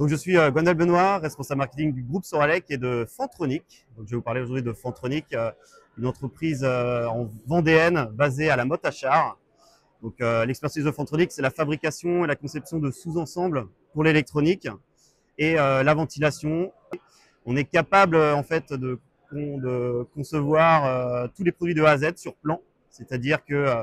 Donc, je suis Gwendal Benoît, responsable marketing du groupe Soralec et de Fantronic. Donc, je vais vous parler aujourd'hui de Fantronic, une entreprise en vendéenne basée à la Motte-à-Char. Donc, l'expertise de Fantronic, c'est la fabrication et la conception de sous-ensembles pour l'électronique et la ventilation. On est capable en fait de concevoir tous les produits de A à Z sur plan, c'est-à-dire que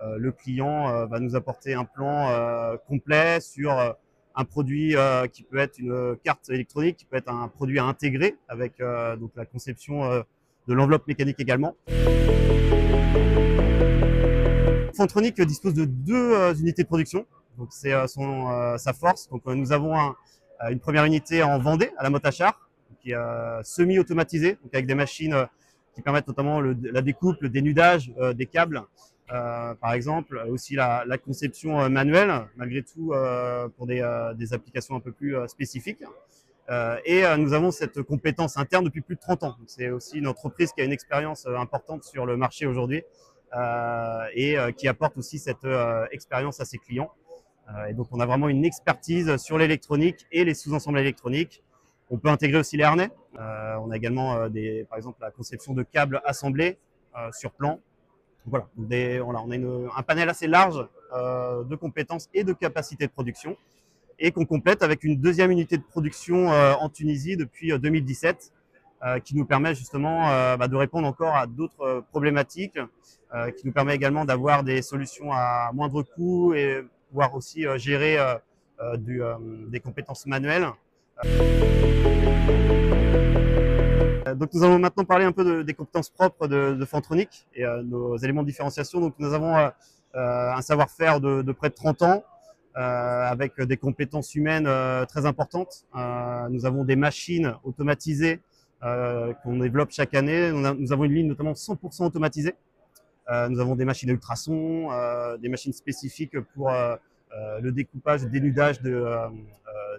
le client va nous apporter un plan complet sur un produit qui peut être une carte électronique, qui peut être un produit à intégrer avec donc la conception de l'enveloppe mécanique également. Fantronic dispose de deux unités de production, donc c'est sa force. Donc nous avons une première unité en Vendée, à la Motte-à-Char, qui est semi-automatisée, donc avec des machines qui permettent notamment la découpe, le dénudage des câbles, par exemple, aussi la conception manuelle, malgré tout pour des applications un peu plus spécifiques. Et nous avons cette compétence interne depuis plus de 30 ans. C'est aussi une entreprise qui a une expérience importante sur le marché aujourd'hui et qui apporte aussi cette expérience à ses clients. Et donc, on a vraiment une expertise sur l'électronique et les sous-ensembles électroniques. On peut intégrer aussi les harnais. On a également, par exemple, la conception de câbles assemblés sur plan. Voilà, on a un panel assez large de compétences et de capacités de production et qu'on complète avec une deuxième unité de production en Tunisie depuis 2017 qui nous permet justement de répondre encore à d'autres problématiques, qui nous permet également d'avoir des solutions à moindre coût et pouvoir aussi gérer des compétences manuelles. Donc nous allons maintenant parler un peu des compétences propres de Fantronic et nos éléments de différenciation. Donc nous avons un savoir-faire de près de 30 ans avec des compétences humaines très importantes. Nous avons des machines automatisées qu'on développe chaque année. Nous avons une ligne notamment 100% automatisée. Nous avons des machines à ultrasons, des machines spécifiques pour le découpage, le dénudage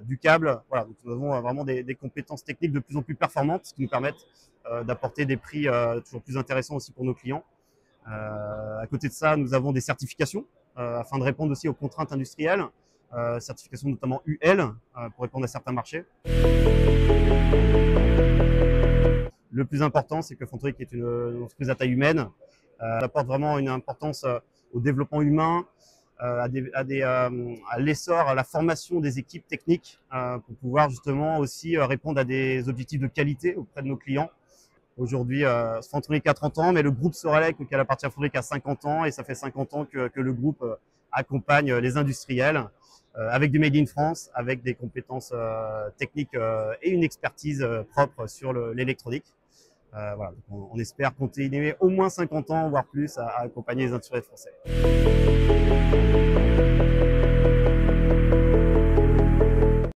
du câble. Voilà, donc nous avons vraiment des compétences techniques de plus en plus performantes, ce qui nous permettent d'apporter des prix toujours plus intéressants aussi pour nos clients. À côté de ça, nous avons des certifications afin de répondre aussi aux contraintes industrielles, certifications notamment UL pour répondre à certains marchés. Le plus important, c'est que Fantronic est une entreprise à taille humaine. Elle apporte vraiment une importance au développement humain, à l'essor, à la formation des équipes techniques pour pouvoir justement aussi répondre à des objectifs de qualité auprès de nos clients. Aujourd'hui, Fantronic a 30 ans, mais le groupe Soralec, auquel appartient Fantronic, a 50 ans et ça fait 50 ans que le groupe accompagne les industriels avec du Made in France, avec des compétences techniques et une expertise propre sur l'électronique. Voilà, on espère continuer au moins 50 ans, voire plus, à accompagner les industriels français.